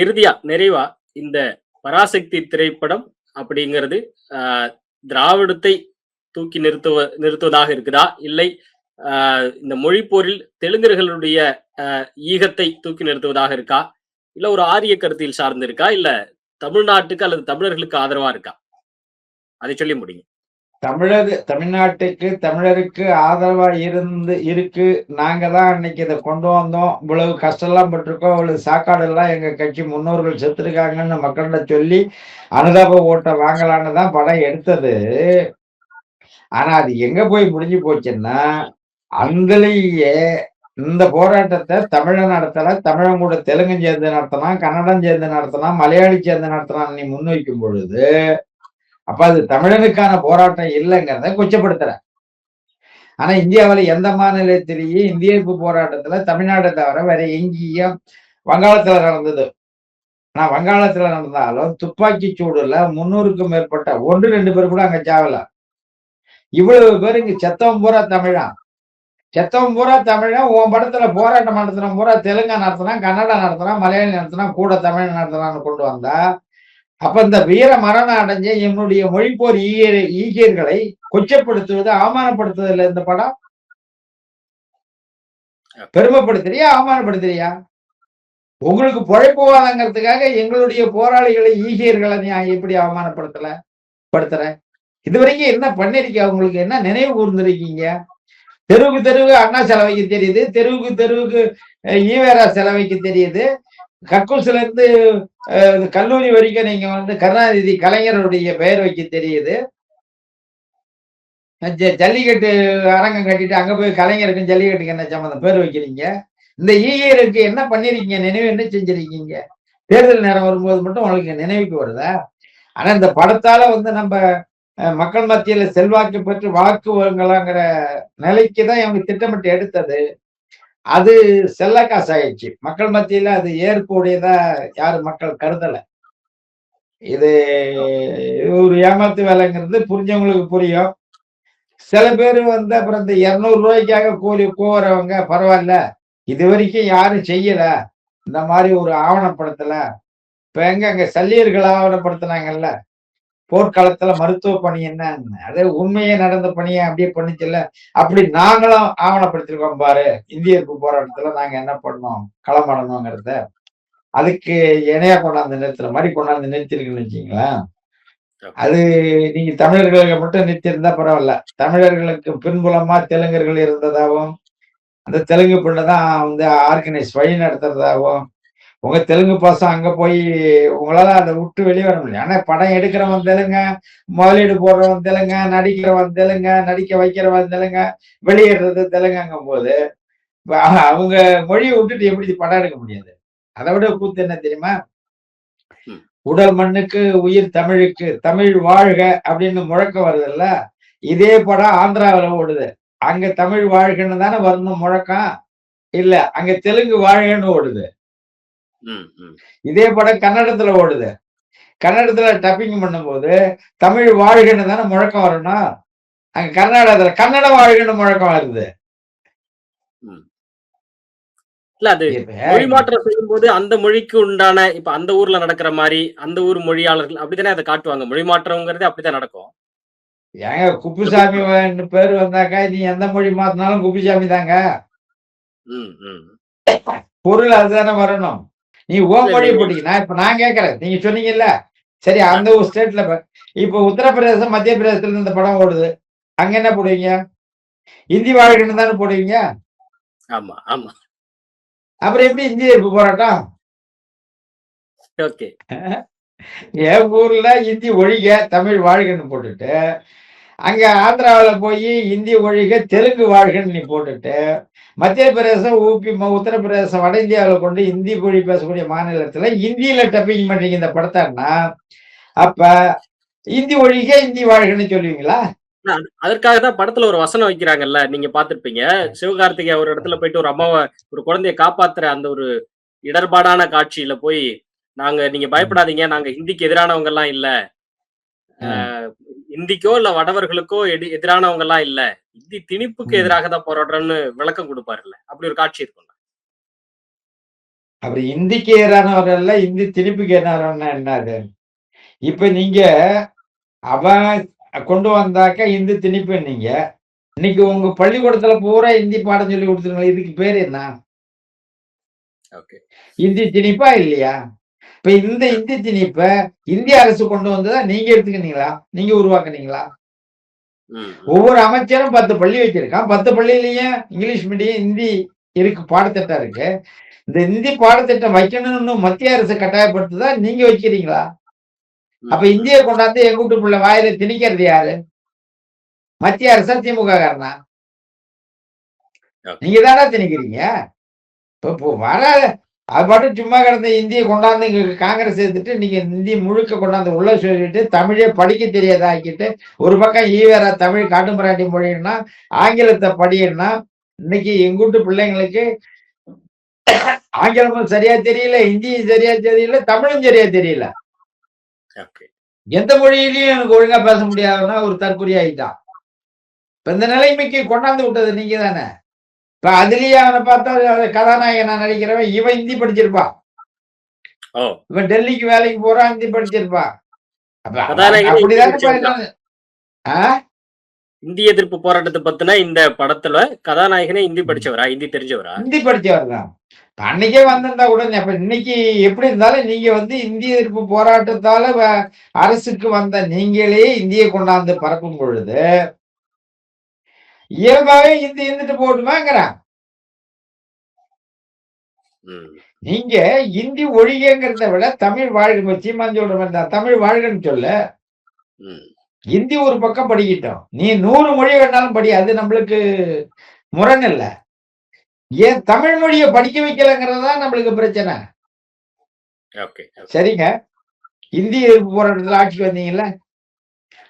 இறுதியா, நிறைவா இந்த பராசக்தி திரைப்படம் அப்படிங்கிறது திராவிடத்தை தூக்கி நிறுத்துவதாக இருக்குதா? இல்லை இந்த மொழி போரில் தெலுங்கர்களுடைய ஈகத்தை தூக்கி நிறுத்துவதாக இருக்கா? இல்ல ஒரு ஆரிய கருத்தில் சார்ந்து இருக்கா? இல்ல தமிழ்நாட்டுக்கு அல்லது தமிழர்களுக்கு ஆதரவா இருக்கா? அதை சொல்லி முடிங்க. தமிழ்நாட்டுக்கு தமிழருக்கு ஆதரவா இருக்கு. நாங்க தான் அன்னைக்கு இதை கொண்டு வந்தோம், இவ்வளவு கஷ்டம்லாம் பட்டிருக்கோம், இவ்வளவு சாக்காடு எல்லாம் எங்க கட்சி முன்னோர்கள் செத்துருக்காங்கன்னு மக்கள்கிட்ட சொல்லி அனுதாப ஓட்டை வாங்கலான்னு தான் படம் எடுத்தது. ஆனா அது எங்க போய் முடிஞ்சு போச்சுன்னா, அங்கலேயே இந்த போராட்டத்தை தமிழன் நடத்தல, தமிழன் கூட தெலுங்கு சேர்ந்து நடத்தலாம், கன்னடம் சேர்ந்து நடத்தலாம், மலையாளி சேர்ந்து நடத்தலாம் நீ முன்வைக்கும் பொழுது, அப்ப அது தமிழனுக்கான போராட்டம் இல்லைங்கிறத கொச்சப்படுத்துற. ஆனா இந்தியாவில எந்த மாநிலத்திலேயே இந்திய எதிர்ப்பு போராட்டத்துல தமிழ்நாட்டை தவிர வேற எங்கேயும், வங்காளத்துல நடந்தது. ஆனா வங்காளத்துல நடந்தாலும் துப்பாக்கி சூடுல 300க்கும் மேற்பட்ட 1-2 பேர் கூட அங்க சாவல. இவ்வளவு பேர் இங்க செத்தவன் பூரா தமிழன். செத்தவன் பூரா தமிழன். உன் படத்துல போராட்டம் நடத்துறவன் பூரா தெலுங்கா நடத்தினான், கன்னடா நடத்தினான், மலையாளி நடத்தினான், கூட தமிழ் நடத்தினான்னு கொண்டு வந்தா, அப்ப இந்த வீர மரணம் அடைஞ்ச என்னுடைய மொழிப்போர் ஈகியர்களை கொச்சப்படுத்துவது, அவமானப்படுத்துவதில்லை இந்த படம். பெருமைப்படுத்துறியா, அவமானப்படுத்துறியா? உங்களுக்கு பொழைப்புவாதங்கிறதுக்காக எங்களுடைய போராளிகளை, ஈகியர்களை நீ எப்படி அவமானப்படுத்துற? இதுவரைக்கும் என்ன பண்ணிருக்க? உங்களுக்கு என்ன நினைவு கூர்ந்திருக்கீங்க? தெருவுக்கு தெருவுக்கு அண்ணா செலவைக்கு தெரியுது, தெருவுக்கு தெருவுக்கு ஈவேரா செலவைக்கு தெரியுது, கக்கூசுல இருந்து கல்லூரி வரைக்கும் நீங்க வந்து கருணாநிதி கலைஞருடைய பெயர் வைக்க தெரியுது. ஜல்லிக்கட்டு அரங்கம் கட்டிட்டு அங்க போய் கலைஞருக்கும் ஜல்லிக்கட்டுக்கு என்ன சம்பந்தம்? பேர் வைக்கிறீங்க. இந்த ஈயருக்கு என்ன பண்ணிருக்கீங்க? நினைவு என்ன செஞ்சிருக்கீங்க? தேர்தல் நேரம் வரும்போது மட்டும் உங்களுக்கு நினைவுக்கு வருதா? ஆனா இந்த படத்தால வந்து நம்ம மக்கள் மத்தியில செல்வாக்கு பெற்று வாக்கு வாங்கலாங்கிற நிலைக்கு தான் இவங்க திட்டமிட்டு எடுத்தது. அது செல்ல காசாயிடுச்சு. மக்கள் மத்தியில அது ஏற்புடையதா யாரும் மக்கள் கருதல. இது ஒரு ஏமாத்து வேலைங்கிறது புரிஞ்சவங்களுக்கு புரியும். சில பேர் வந்து அப்புறம் இந்த 200 ரூபாய்க்காக கூலி கூவுறவங்க பரவாயில்ல, இது வரைக்கும் யாரும் செய்யல, இந்த மாதிரி ஒரு ஆவணப்படுத்தல. இப்ப அங்க சல்லியர்கள் ஆவணப்படுத்தினாங்கல்ல, போர்க்காலத்துல மருத்துவ பணி என்னன்னு, அதே உண்மையே நடந்த பணியை அப்படியே பண்ணுச்சுல்ல. அப்படி நாங்களும் ஆவணப்படுத்திருக்கோம் பாரு, இந்திய எதிர்ப்பு போராட்டத்துல நாங்க என்ன பண்ணோம், களமாடணுங்கிறத. அதுக்கு இணையா கொண்டாந்து நிறுத்துற மாதிரி கொண்டாந்து நிறுத்திருக்குன்னு வச்சுங்களேன். அது நீங்க தமிழர்களுக்கு மட்டும் நிறுத்தியிருந்தா பரவாயில்ல. தமிழர்களுக்கு பின்புலமா தெலுங்கர்கள் இருந்ததாகவும், அந்த தெலுங்கு பிள்ளைதான் வந்து ஆர்கனைஸ் வழி நடத்துறதாகவும், உங்க தெலுங்கு பாசம் அங்க போய் உங்களால அதை விட்டு வெளியே வர முடியும். ஆனா படம் எடுக்கிறவன் தெலுங்க, முதலீடு போடுறவன் தெலுங்க, நடிக்கிறவன் தெலுங்க, நடிக்க வைக்கிறவன் தெலுங்க, வெளியிடுறது தெலுங்குங்கும் போது அவங்க மொழியை விட்டுட்டு எப்படி படம் எடுக்க முடியாது? அதை விட கூத்து என்ன தெரியுமா? உடல் மண்ணுக்கு உயிர் தமிழுக்கு, தமிழ் வாழ்க அப்படின்னு முழக்கம் வருதுல்ல, இதே படம் ஆந்திராவில ஓடுது. அங்க தமிழ் வாழ்கன்னு தானே வரணும் முழக்கம். இல்ல, அங்க தெலுங்கு வாழ்கன்னு ஓடுது. இதே படம் கன்னடத்துல ஓடுது. கன்னடத்துல டப்பிங் பண்ணும்போது தமிழ் வாழ்கன்னு தானே முழக்கம் வரணும். அங்க கர்நாடகத்துல கன்னட வாழ்கன்னு முழக்கம் வருது. இல்ல, அது மொழி மாற்றம் செய்யும் போது அந்த மொழிக்கு உண்டான இப்ப அந்த ஊர்ல நடக்கிற மாதிரி அந்த ஊர் மொழியாளர்கள் அப்படித்தானே அதை காட்டுவாங்க. மொழி மாற்றம்ங்கிறது அப்படித்தான் நடக்கும். ஏங்க குப்புசாமி பேர் வந்தாக்கா நீ எந்த மொழி மாத்தினாலும் குப்புசாமி தாங்க. ம், ம். பொருள் அதுதானே வரணும். நீ ஓ இல்ல மொழி நீங்க போட்டீங்க. இப்ப நான் கேட்கறேன். நீங்க சொன்னீங்கல்ல. சரி அந்த ஒரு ஸ்டேட்ல இப்ப உத்தரப்பிரதேசம், மத்திய பிரதேசத்துல இந்த படம் ஓடுது. அங்க என்ன போடுவீங்க? இந்தி வாழ்கன்னு தானே போடுவீங்க. ஆமா, ஆமா. அப்புறம் எப்படி இந்திய எதிர்ப்பு போராட்டம்? ஓகே. என் ஊர்ல இந்தி ஒழிக, தமிழ் வாழ்கன்னு போட்டுட்டு, அங்க ஆந்திராவுல போய் இந்தி ஒழிக, தெலுங்கு வாழ்கன்னு நீ போட்டுட்டு, மத்திய பிரதேசம், ஊபி, உத்தரப்பிரதேசம், வட இந்தியாவுல கொண்டு இந்தி மொழி பேசக்கூடிய மாநிலத்துல இந்தியில டப்பிங் பண்றீங்க இந்த படத்தான்னா, அப்ப இந்தி ஒழிக, இந்தி வாழ்கன்னு சொல்லுவீங்களா? அதற்காக தான் படத்துல ஒரு வசனம் வைக்கிறாங்கல்ல. நீங்க பார்த்திருப்பீங்க. சிவகார்த்திகேயன் ஒரு இடத்துல போயிட்டு ஒரு அம்மாவ ஒரு குழந்தைய காப்பாத்துற அந்த ஒரு இடர்பாடான காட்சியில போய், நீங்க ம், பயப்படாதீங்க. நாங்க ஹிந்திக்கு எதிரானவங்கலாம் இல்ல. அ ம், இந்திக்கோ இல்ல வடவர்களுக்கோ எதிரானவங்கலாம் இல்ல. இந்தி திணிப்புக்கு ம். எதிராக தான் போராடுறோம்னு விளக்கம் குடுப்பாருல்ல. அப்படி ஒரு காட்சி இருக்கும்ல. அப்படி இந்திக்கு எதிரானவர்கள் இந்தி திணிப்புக்கு எதிரானவன்னா என்ன அது? இப்ப நீங்க அவன் கொண்டு வந்தாக்க இந்தி திணிப்புன்னீங்க. இன்னைக்கு ம். உங்க பள்ளிக்கூடத்துல பூரா இந்தி பாடம் சொல்லி கொடுத்துருங்களேன். இதுக்கு பேரு என்ன? ஓகே. இந்தி திணிப்பா இல்லையா? இப்ப இந்த இந்தி திணிப்ப இந்திய அரசு கொண்டு வந்ததா நீங்க எடுத்துக்கினீங்களா? நீங்க உருவாக்குனீங்களா? ம், ம். ஒவ்வொரு அமைச்சரும் 10 பள்ளி வச்சிருக்கான். 10 பள்ளியிலயும் இங்கிலீஷ் மீடியம், ஹிந்தி இருக்கு, பாடத்திட்டம் இருக்கு. இந்த இந்தி பாடத்திட்டம் வைக்கணும்னு மத்திய அரசு கட்டாயப்படுத்துதா நீங்க வைக்கிறீங்களா? அப்ப ம், ம். இந்திய கொண்டாந்து எங்க வீட்டு புள்ள வாயில திணிக்கிறது யாரு? மத்திய அரசா, திமுக காரனா? ஓகே. நீங்க தானே திணிக்கிறீங்க. இப்போ வராத அது பாட்டுக்கு சும்மா கிடந்த இந்திய கொண்டாந்து இங்க காங்கிரஸ் எடுத்துட்டு நீங்க இந்தி முழுக்க கொண்டாந்து உள்ள சொல்லிட்டு தமிழே படிக்க தெரியாத ஆக்கிட்டு ஒரு பக்கம் ஈவேரா தமிழ் காட்டுமிராண்டி மொழின்னா ஆங்கிலத்தை படின்னா இன்னைக்கு எங்கூட்டு பிள்ளைங்களுக்கு ஆங்கிலமும் சரியா தெரியல, இந்தியும் சரியா தெரியல, தமிழும் சரியா தெரியல. ஓகே. எந்த மொழியிலையும் எனக்கு ஒழுங்கா பேச முடியாதுன்னா ஒரு தற்குறி ஆயிட்டான். இப்ப இந்த நிலைமைக்கு கொண்டாந்து விட்டது நீங்க தானே. இப்ப அதுலயே அவனை பார்த்தா கதாநாயகனா நடிக்கிறவன் இவன் ஹிந்தி படிச்சிருப்பான். ஓ! இவன் டெல்லிக்கு வேலைக்கு போறான், ஹிந்தி படிச்சிருப்பான். அப்ப கதாநாயகனே ஹிந்தி அப்படிதானே படிச்சவர் தான். ஆ? இந்தி எதிர்ப்பு போராட்டத்த பத்தின இந்த படத்துல கதாநாயகனே ஹிந்தி படிச்சவரா? ஹிந்தி தெரிஞ்சவரா? ஹிந்தி படிச்சவர் தான். அன்னைக்கே வந்திருந்தா கூட அப்ப இன்னைக்கு எப்படி இருந்தாலும் நீங்க இந்திய எதிர்ப்பு போராட்டத்தால அரசுக்கு வந்த நீங்களே இந்தியை கொண்டாந்து பரப்பும் பொழுது இயல்பாவே இந்தி இருந்துட்டு போட்டுமாங்கிறான். ம். நீங்க இந்தி ஒழிகங்கிறத விட தமிழ் வாழ்க, சீமான் சொல்ற மாதிரி தான் தமிழ் வாழ்கன்னு சொல்ல. ம். இந்தி ஒரு பக்கம் படிக்கிட்டோம். நீ 100 மொழி வேணாலும் படி, அது நம்மளுக்கு முரண் இல்ல. ஏன் தமிழ் மொழிய படிக்க வைக்கலங்கிறது தான் நம்மளுக்கு பிரச்சனை. ஓகே. ஓகே. சரிங்க. இந்திய எதிர்ப்பு போராட்டத்துல ஆட்சிக்கு வந்தீங்கல்ல,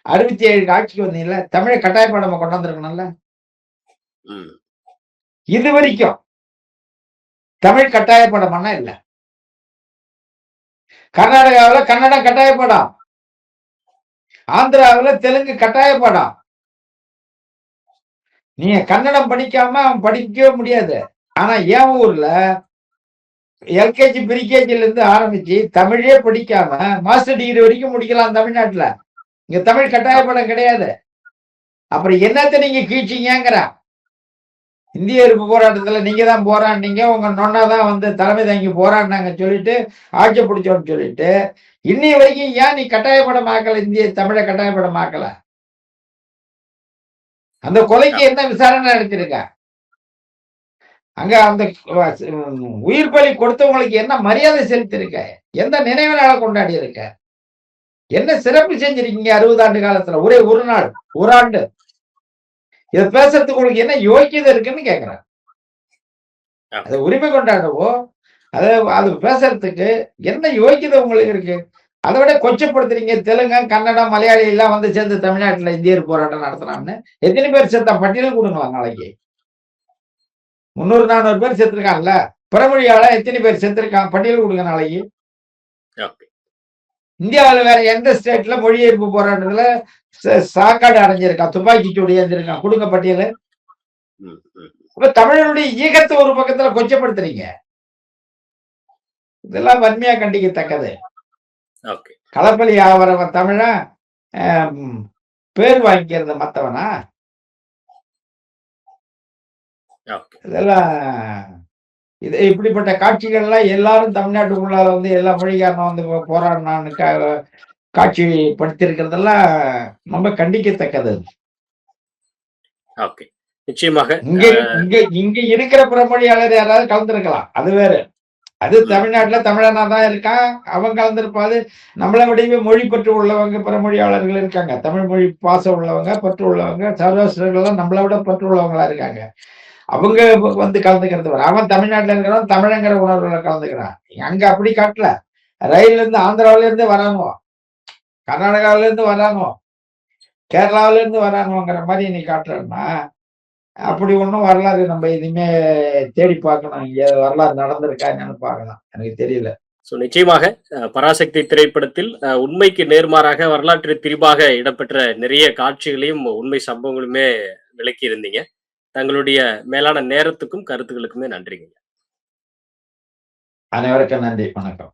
67க்கு ஆட்சிக்கு வந்தீங்கல்ல, தமிழ கட்டாய பாடமா கொண்டாந்துருக்கணும்ல. ம். இது வரைக்கும் தமிழ் கட்டாய பாடமானா இல்ல. கர்நாடகாவுல கன்னடம் கட்டாய பாடம், ஆந்திராவுல தெலுங்கு கட்டாய பாடம். நீங்க கன்னடம் படிக்காம அவன் படிக்கவே முடியாது. ஆனா என் ஊர்ல எல்கேஜி, ப்ரீகேஜில இருந்து ஆரம்பிச்சு தமிழே படிக்காம மாஸ்டர் டிகிரி வரைக்கும் முடிக்கலாம் தமிழ்நாட்டுல. இங்க தமிழ் கட்டாய பாடம் கிடையாது. அப்புறம் என்னத்த நீங்க கீழ்ச்சீங்கிறான். இந்திய எதிர்ப்பு போராட்டத்துல நீங்க தான் போராடினீங்க, உங்க நொண்ணா தான் தலைமை தாங்கி போராடினாங்க சொல்லிட்டு ஆட்சி பிடிச்சோன்னு சொல்லிட்டு இன்னைய வரைக்கும் ஏன் நீ கட்டாயப்படமாக்கல, இந்திய தமிழை கட்டாயப்படமாக்கல? அந்த கொலைக்கு என்ன விசாரணை நடத்திருக்க? அங்க அந்த உயிர் பலி கொடுத்தவங்களுக்கு என்ன மரியாதை செலுத்திருக்க? எந்த நினைவு நாளை கொண்டாடி இருக்க? என்ன சிறப்பு செஞ்சிருக்கீங்க 60 ஆண்டு காலத்துல? ஒரே ஒரு நாள், ஒரு ஆண்டு. இதை பேசுறதுக்கு உங்களுக்கு என்ன யோக்கியதை இருக்குன்னு கேக்குறேன். அதை உரிமை கொண்டாடவோ அது பேசுறதுக்கு என்ன யோக்கியதை உங்களுக்கு இருக்கு? அதை விட கொச்சப்படுத்துறீங்க. தெலுங்கு, கன்னடம், மலையாளி எல்லாம் சேர்ந்து தமிழ்நாட்டுல இந்தியர் போராட்டம் நடத்தினான்னு எத்தனை பேர் சேர்த்தா பட்டியல் கொடுங்களா நாளைக்கு? 300, 400 பேர் செத்துருக்காங்கல்ல. பிறமொழியால எத்தனை பேர் செத்துருக்காங்க பட்டியல் கொடுங்க நாளைக்கு. இந்தியாவில் வேற எந்த ஸ்டேட்ல மொழி எதிர்ப்பு போராட்டத்துல சாக்காடு அடைஞ்சிருக்கான், துப்பாக்கி சூடு ஏந்திருக்கான்? கொடுங்க பட்டியல். இப்ப தமிழனுடைய ஈகத்தை ஒரு பக்கத்துல கொச்சப்படுத்துறீங்க. இதெல்லாம் வன்மையா கண்டிக்கத்தக்கது. களப்பலி ஆவரவன் தமிழன் பேர் வாங்கிக்கிறது மத்தவனா? ஓகே. இதெல்லாம் இப்படிப்பட்ட காட்சிகள்லாம் எல்லாரும் தமிழ்நாட்டுக்குள்ளால வந்து எல்லா மொழிக்காரனும் வந்து போராடினான்னு காட்சிப்படுத்தியிருக்கிறதெல்லாம் ரொம்ப கண்டிக்கத்தக்கது அது. ஓகே. நிச்சயமாக. இங்க இங்க இங்க இருக்கிற பிறமொழியாளர் யாராவது கலந்துருக்கலாம். அது வேற. அது ம். தமிழ்நாட்டுல தமிழனா தான் இருக்கான். அவன் கலந்திருப்பாது. நம்மள விடவே மொழி பற்று உள்ளவங்க பிறமொழியாளர்கள் இருக்காங்க. தமிழ் மொழி பாசம் உள்ளவங்க, பற்று உள்ளவங்க, சகோதரர்கள்லாம் நம்மள விட பற்று உள்ளவங்களா இருக்காங்க. அவங்க வந்து கலந்துக்கிறது வேற. அவன் தமிழ்நாட்டுல இருக்கிறவன் தமிழங்கிற உணர்வுல கலந்துக்கிறான். அங்க அப்படி காட்டல. ரயில்ல இருந்து ஆந்திராவில இருந்து வராங்க, கர்நாடகாவில இருந்து வராங்க, கேரளாவில இருந்து வராங்கங்கிற மாதிரி நீ காட்டுறன்னா, அப்படி ஒண்ணும் வரலாறு நம்ம இனிமே தேடி பார்க்கணும். இங்க வரலாறு நடந்திருக்கா என்னன்னு பார்க்கலாம். எனக்கு தெரியல. நிச்சயமாக பராசக்தி திரைப்படத்தில் உண்மைக்கு நேர்மாறாக வரலாற்று திரிபாக இடம்பெற்ற நிறைய காட்சிகளையும் உண்மை சம்பவங்களுமே விளக்கி இருந்தீங்க. தங்களுடைய மேலான நேரத்துக்கும் கருத்துக்களுக்குமே நன்றிங்க. அனைவருக்கும் நன்றி. வணக்கம்.